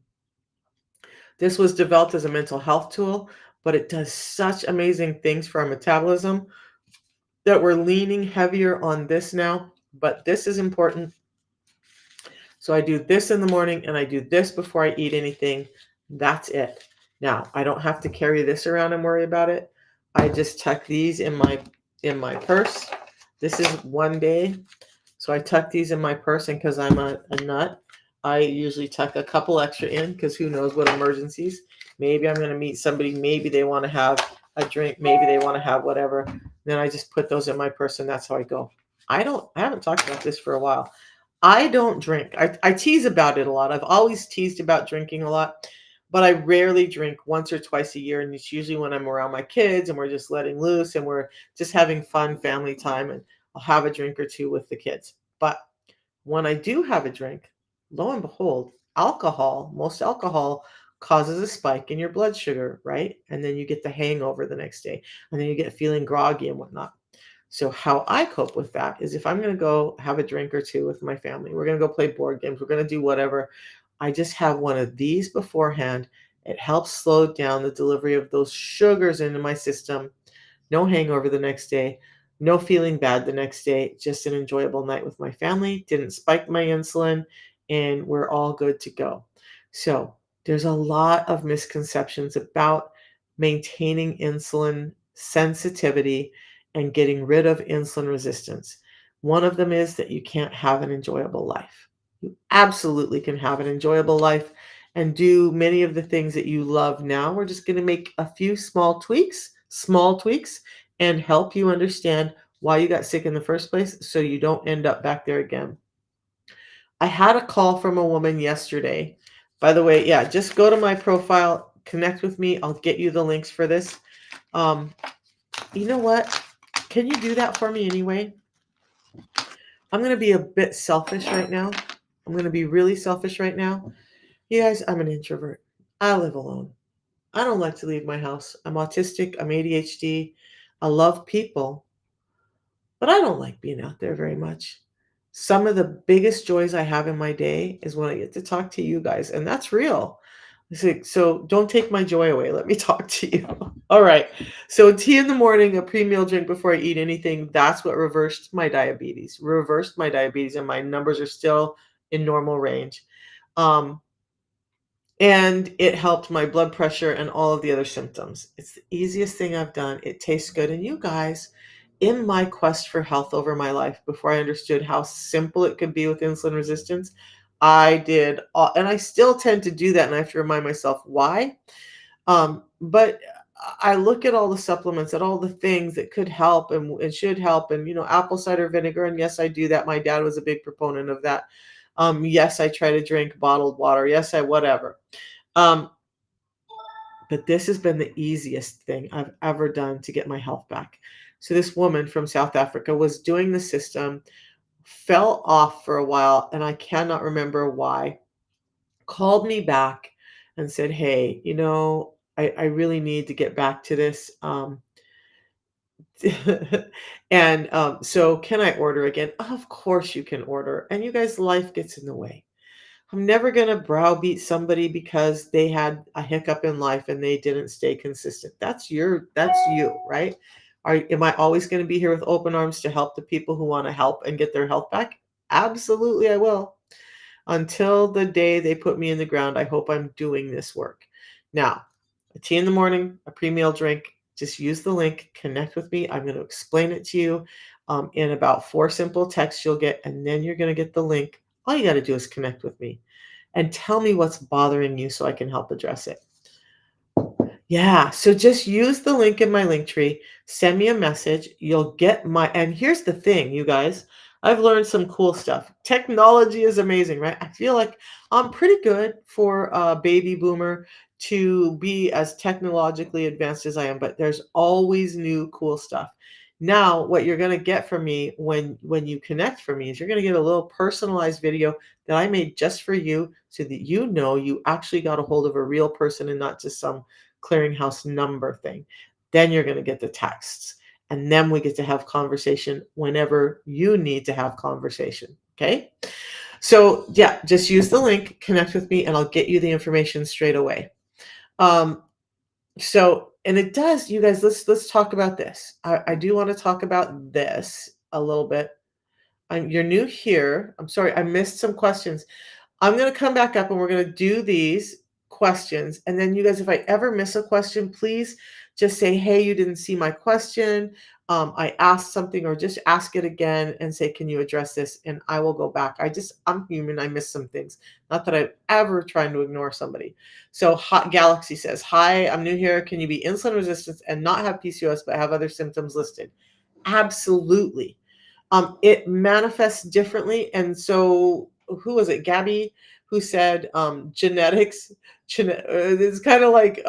this was developed as a mental health tool, but it does such amazing things for our metabolism that we're leaning heavier on this now. But this is important. So I do this in the morning and I do this before I eat anything. That's it. Now, I don't have to carry this around and worry about it. I just tuck these in my purse. This is one day. So I tuck these in my purse, and because I'm a nut, I usually tuck a couple extra in because who knows what emergencies. Maybe I'm going to meet somebody. Maybe they want to have a drink. Maybe they want to have whatever. Then I just put those in my purse, and that's how I go. I haven't talked about this for a while. I don't drink. I tease about it a lot. I've always teased about drinking a lot, but I rarely drink once or twice a year. And it's usually when I'm around my kids and we're just letting loose and we're just having fun family time. And I'll have a drink or two with the kids. But when I do have a drink, lo and behold, most alcohol causes a spike in your blood sugar, right? And then you get the hangover the next day. And then you get feeling groggy and whatnot. So how I cope with that is if I'm going to go have a drink or two with my family, we're going to go play board games, we're going to do whatever. I just have one of these beforehand. It helps slow down the delivery of those sugars into my system. No hangover the next day, no feeling bad the next day, just an enjoyable night with my family. Didn't spike my insulin, and we're all good to go. So, there's a lot of misconceptions about maintaining insulin sensitivity and getting rid of insulin resistance. One of them is that you can't have an enjoyable life. You absolutely can have an enjoyable life and do many of the things that you love now. We're just going to make a few small tweaks, and help you understand why you got sick in the first place so you don't end up back there again. I had a call from a woman yesterday. By the way, yeah, just go to my profile, connect with me. I'll get you the links for this. Um, you know what? Can you do that for me anyway? I'm going to be a bit selfish right now. I'm going to be really selfish right now. You guys, I'm an introvert. I live alone. I don't like to leave my house. I'm autistic. I'm ADHD. I love people, but I don't like being out there very much. Some of the biggest joys I have in my day is when I get to talk to you guys, and that's real. So don't take my joy away. Let me talk to you. All right. So tea in the morning, a pre-meal drink before I eat anything, that's what reversed my diabetes. And my numbers are still in normal range. Um, and it helped my blood pressure and all of the other symptoms. It's the easiest thing I've done. It tastes good. And you guys, in my quest for health over my life, before I understood how simple it could be with insulin resistance, I did, and I still tend to do that. And I have to remind myself why. But I look at all the supplements, at all the things that could help and should help, and apple cider vinegar. And yes, I do that. My dad was a big proponent of that. Yes, I try to drink bottled water. Yes, I whatever. Um, but this has been the easiest thing I've ever done to get my health back. So this woman from South Africa was doing the system, fell off for a while, and I cannot remember why. Called me back and said, "Hey, I really need to get back to this. And so can I order again?" Of course you can order. And you guys, life gets in the way. I'm never going to browbeat somebody because they had a hiccup in life and they didn't stay consistent. That's you, right? Am I always going to be here with open arms to help the people who want to help and get their health back? Absolutely, I will. Until the day they put me in the ground, I hope I'm doing this work. Now, a tea in the morning, a pre-meal drink, just use the link, connect with me. I'm going to explain it to you in about 4 simple texts you'll get, and then you're going to get the link. All you got to do is connect with me and tell me what's bothering you so I can help address it. Yeah, so just use the link in my link tree, send me a message, you'll get and here's the thing, you guys, I've learned some cool stuff. Technology is amazing, right? I feel like I'm pretty good for a baby boomer to be as technologically advanced as I am, but there's always new cool stuff. Now, what you're going to get from me when you connect for me is you're going to get a little personalized video that I made just for you so that you actually got a hold of a real person and not just some clearinghouse number thing. Then you're going to get the texts. And then we get to have conversation whenever you need to have conversation. Okay. So yeah, just use the link, connect with me, and I'll get you the information straight away. And it does, you guys, let's talk about this. I do want to talk about this a little bit. You're new here. I'm sorry, I missed some questions. I'm going to come back up and we're going to do these questions. And then you guys, if I ever miss a question, please just say, "Hey, you didn't see my question. I asked something," or just ask it again and say, "Can you address this?" And I will go back. I'm human. I miss some things. Not that I'm ever trying to ignore somebody. So Hot Galaxy says, "Hi, I'm new here. Can you be insulin resistant and not have PCOS, but have other symptoms listed?" Absolutely. It manifests differently. And so who was it? Gabby, who said genetics, it's kind of like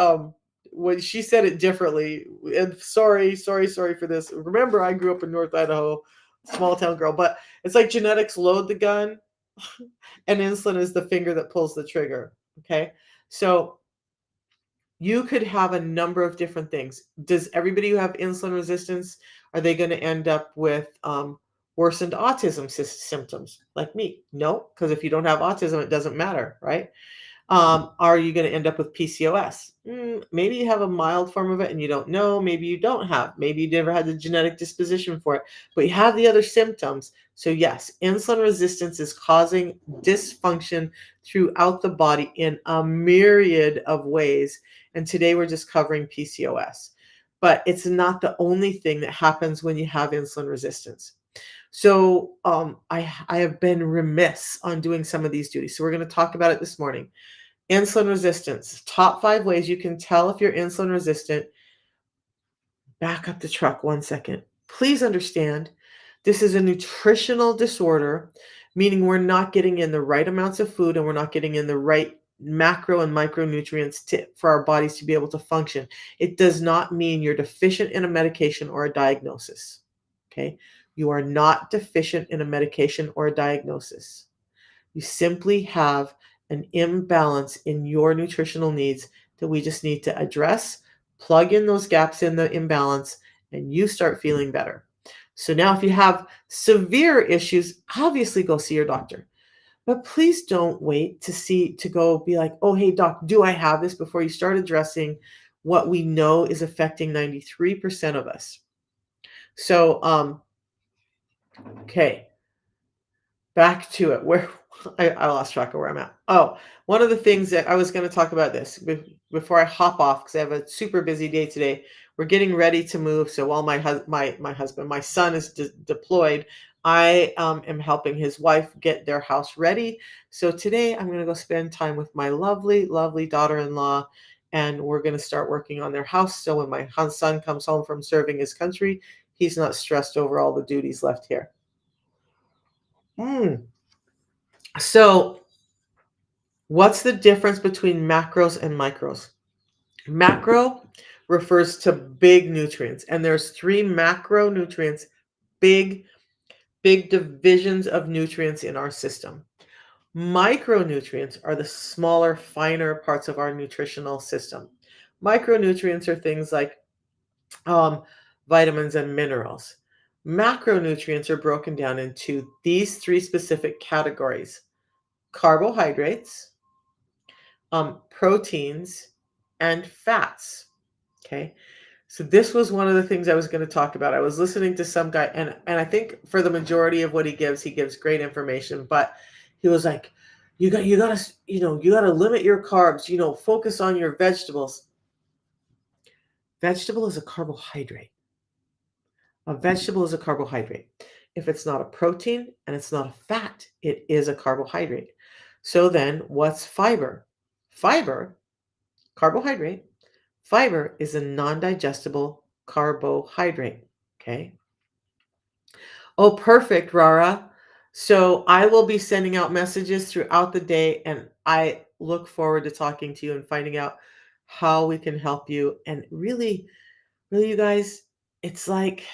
when she said it differently. And sorry for this. Remember, I grew up in North Idaho, small town girl, but it's like genetics load the gun and insulin is the finger that pulls the trigger. Okay. So you could have a number of different things. Does everybody who have insulin resistance, are they going to end up with worsened autism symptoms like me? No, because if you don't have autism, it doesn't matter, right? Are you going to end up with PCOS? Maybe you have a mild form of it and you don't know. Maybe you don't have. Maybe you never had the genetic disposition for it, but you have the other symptoms. So yes, insulin resistance is causing dysfunction throughout the body in a myriad of ways. And today we're just covering PCOS. But it's not the only thing that happens when you have insulin resistance. So I have been remiss on doing some of these duties. So we're going to talk about it this morning. Insulin resistance. Top 5 ways you can tell if you're insulin resistant. Back up the truck 1 second. Please understand, this is a nutritional disorder, meaning we're not getting in the right amounts of food and we're not getting in the right macro and micronutrients for our bodies to be able to function. It does not mean you're deficient in a medication or a diagnosis. Okay? You are not deficient in a medication or a diagnosis. You simply have an imbalance in your nutritional needs that we just need to address, plug in those gaps in the imbalance, and you start feeling better. So now if you have severe issues, obviously go see your doctor. But please don't wait to go be like, "Oh, hey doc, do I have this?" before you start addressing what we know is affecting 93% of us. So, okay. Back to it. Where I lost track of where I'm at. Oh, one of the things that I was going to talk about this before I hop off because I have a super busy day today. We're getting ready to move. So while my son is deployed, I am helping his wife get their house ready. So today I'm going to go spend time with my lovely, lovely daughter-in-law, and we're going to start working on their house. So when my son comes home from serving his country, he's not stressed over all the duties left here. So, what's the difference between macros and micros? Macro refers to big nutrients, and there's three macronutrients, big, big divisions of nutrients in our system. Micronutrients are the smaller, finer parts of our nutritional system. Micronutrients are things like um, vitamins and minerals. Macronutrients are broken down into these three specific categories: carbohydrates, proteins, and fats. Okay. So this was one of the things I was going to talk about. I was listening to some guy, and I think for the majority of what he gives great information. But he was like, you gotta limit your carbs. Focus on your vegetables. Vegetable is a carbohydrate. A vegetable is a carbohydrate. If it's not a protein and it's not a fat, it is a carbohydrate. So then, what's fiber? Fiber, carbohydrate. Fiber is a non-digestible carbohydrate. Okay. Oh, perfect, Rara. So I will be sending out messages throughout the day, and I look forward to talking to you and finding out how we can help you. And really, really, you guys, it's like,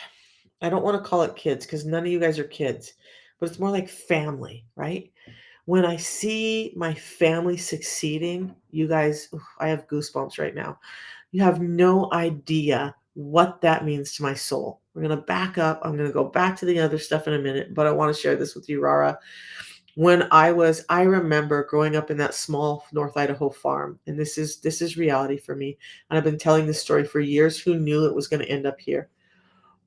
I don't want to call it kids because none of you guys are kids, but it's more like family, right? When I see my family succeeding, you guys, I have goosebumps right now. You have no idea what that means to my soul. We're going to back up. I'm going to go back to the other stuff in a minute, but I want to share this with you, Rara. I remember growing up in that small North Idaho farm, and this is reality for me. And I've been telling this story for years. Who knew it was going to end up here?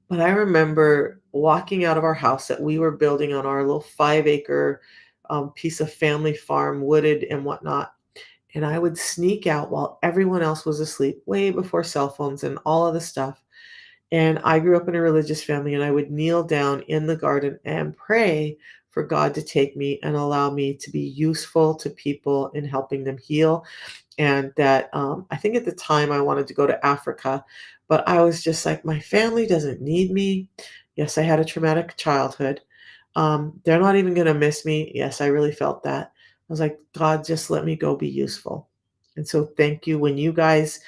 But I remember walking out of our house that we were building on our little 5-acre piece of family farm, wooded and whatnot. And I would sneak out while everyone else was asleep, way before cell phones and all of the stuff. And I grew up in a religious family, and I would kneel down in the garden and pray for God to take me and allow me to be useful to people in helping them heal. And that I think at the time I wanted to go to Africa, but I was just like, my family doesn't need me. Yes, I had a traumatic childhood. They're not even going to miss me. Yes, I really felt that. I was like, God, just let me go be useful. And so thank you. When you guys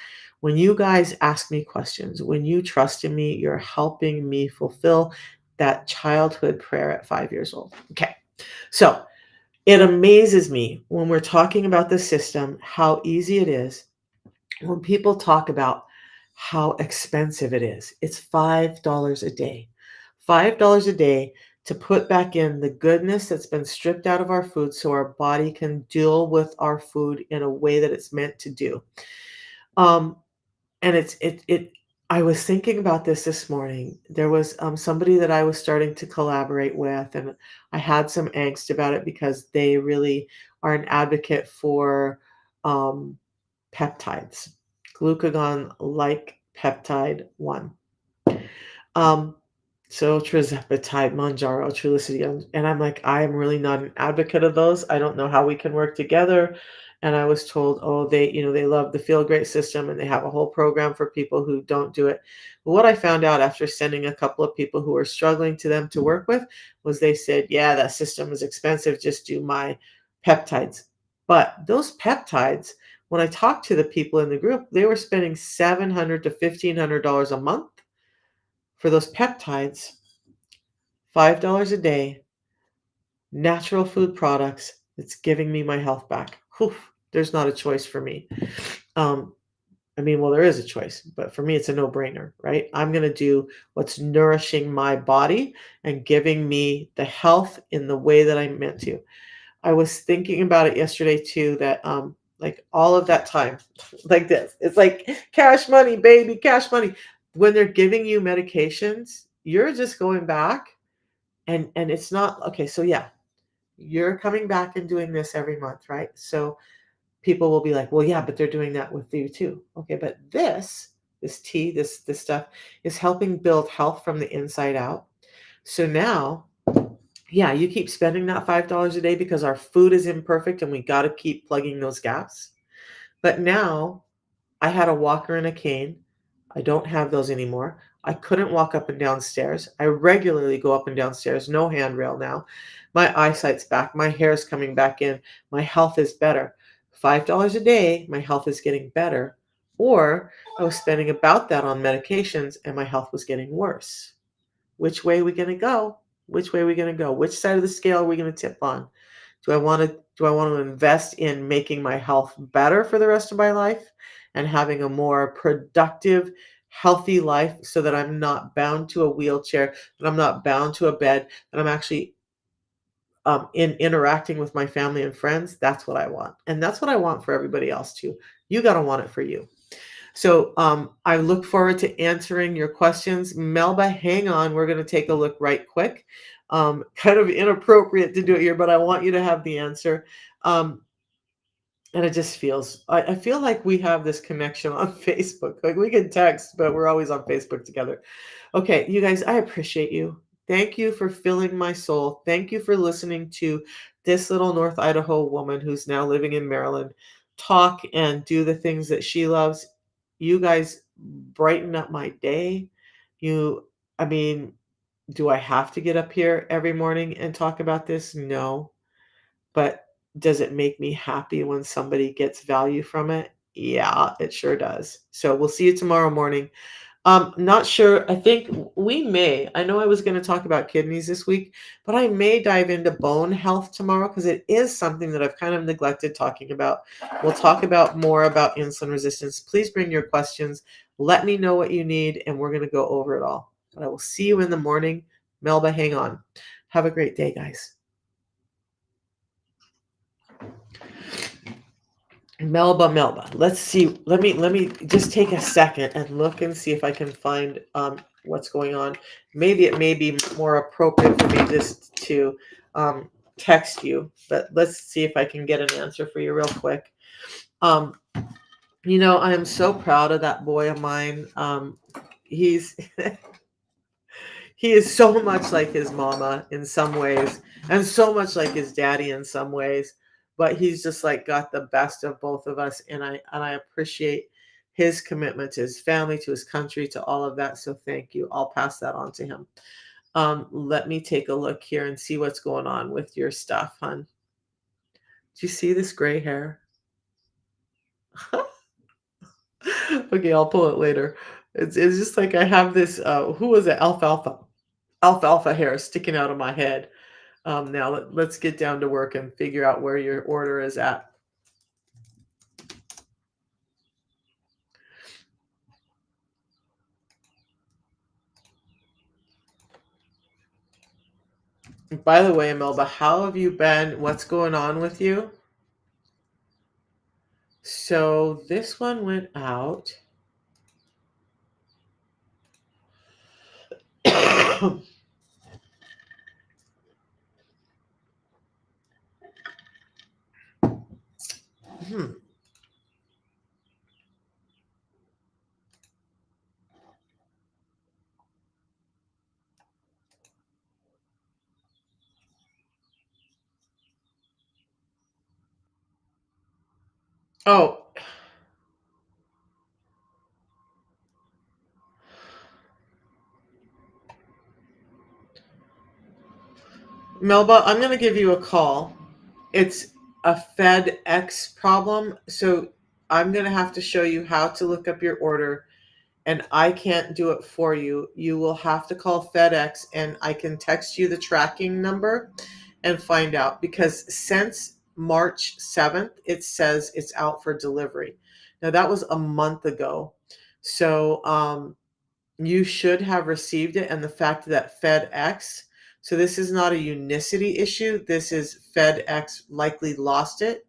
ask me questions, when you trust in me, you're helping me fulfill that childhood prayer at 5 years old. Okay. So it amazes me when we're talking about the system, how easy it is when people talk about how expensive it is. It's $5 a day. $5 a day to put back in the goodness that's been stripped out of our food so our body can deal with our food in a way that it's meant to do. Um, and I was thinking about this morning. There was somebody that I was starting to collaborate with, and I had some angst about it because they really are an advocate for um, peptides, glucagon like peptide 1. Um, so Trizepatide, Manjaro, Trulicity, and I'm like, I am really not an advocate of those. I don't know how we can work together. And I was told, oh, they love the Feel Great system, and they have a whole program for people who don't do it. But what I found out after sending a couple of people who were struggling to them to work with was they said, yeah, that system is expensive. Just do my peptides. But those peptides, when I talked to the people in the group, they were spending $700 to $1,500 a month for those peptides, $5 a day, natural food products. It's giving me my health back. Whew, there's not a choice for me. Um, well, there is a choice, but for me, it's a no-brainer, right? I'm going to do what's nourishing my body and giving me the health in the way that I'm meant to. I was thinking about it yesterday too, that like all of that time, like this, it's like cash money, baby, cash money. When they're giving you medications, you're just going back, and it's not okay. So yeah, you're coming back and doing this every month, right? So people will be like, well, yeah, but they're doing that with you too. Okay, but this tea, this stuff is helping build health from the inside out. So now, yeah, you keep spending that $5 a day because our food is imperfect and we got to keep plugging those gaps. But now I had a walker and a cane. I don't have those anymore. I couldn't walk up and down stairs. I regularly go up and down stairs, no handrail now. My eyesight's back. My hair's coming back in. My health is better. $5 a day, my health is getting better. Or I was spending about that on medications and my health was getting worse. Which way are we going to go? Which way are we going to go? Which side of the scale are we going to tip on? Do I want to invest in making my health better for the rest of my life and having a more productive, healthy life so that I'm not bound to a wheelchair, that I'm not bound to a bed, that I'm actually in interacting with my family and friends? That's what I want. And that's what I want for everybody else too. You got to want it for you. So I look forward to answering your questions. Melba, hang on. We're going to take a look right quick. Kind of inappropriate to do it here, but I want you to have the answer. And it just feels, I feel like we have this connection on Facebook. Like we can text, but we're always on Facebook together. Okay, you guys, I appreciate you. Thank you for filling my soul. Thank you for listening to this little North Idaho woman who's now living in Maryland talk and do the things that she loves. You guys brighten up my day. You, I mean, do I have to get up here every morning and talk about this? No. But does it make me happy when somebody gets value from it? Yeah, it sure does. So we'll see you tomorrow morning. Not sure. I think I know I was going to talk about kidneys this week, but I may dive into bone health tomorrow because it is something that I've kind of neglected talking about. We'll talk about more about insulin resistance. Please bring your questions. Let me know what you need, and we're going to go over it all. But I will see you in the morning. Melba, hang on. Have a great day, guys. Melba. Let's see. Let me just take a second and look and see if I can find what's going on. Maybe it may be more appropriate for me just to text you, but let's see if I can get an answer for you real quick. Um, I am so proud of that boy of mine. He's he is so much like his mama in some ways and so much like his daddy in some ways, but he's just like got the best of both of us, and I appreciate his commitment to his family, to his country, to all of that. So thank you. I'll pass that on to him. Let me take a look here and see what's going on with your stuff, hon. Do you see this gray hair? Okay, I'll pull it later. It's just like I have this who was it? Alfalfa hair sticking out of my head. Now let's get down to work and figure out where your order is at. By the way, Melba, how have you been? What's going on with you? So this one went out. Hmm. Oh, Melba, I'm going to give you a call. It's a FedEx problem. So I'm going to have to show you how to look up your order, and I can't do it for you. You will have to call FedEx, and I can text you the tracking number and find out, because since March 7th, it says it's out for delivery. Now, that was a month ago. So you should have received it. And the fact that FedEx, so this is not a unicity issue, this is FedEx likely lost it.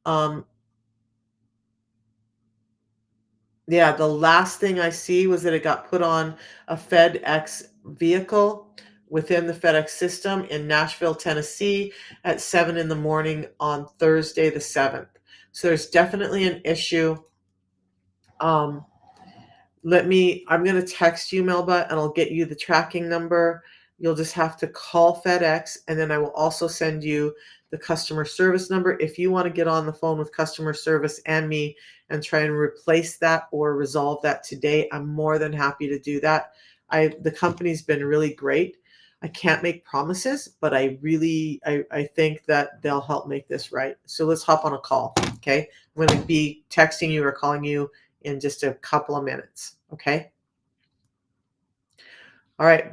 Um, Yeah, the last thing I see was that it got put on a FedEx vehicle within the FedEx system in Nashville, Tennessee at 7 in the morning on Thursday the 7th. So there's definitely an issue. I'm going to text you, Melba, and I'll get you the tracking number. You'll just have to call FedEx, and then I will also send you the customer service number. If you want to get on the phone with customer service and me and try and replace that or resolve that today, I'm more than happy to do that. The company's been really great. I can't make promises, but I think that they'll help make this right. So let's hop on a call, okay? I'm going to be texting you or calling you in just a couple of minutes, okay? All right.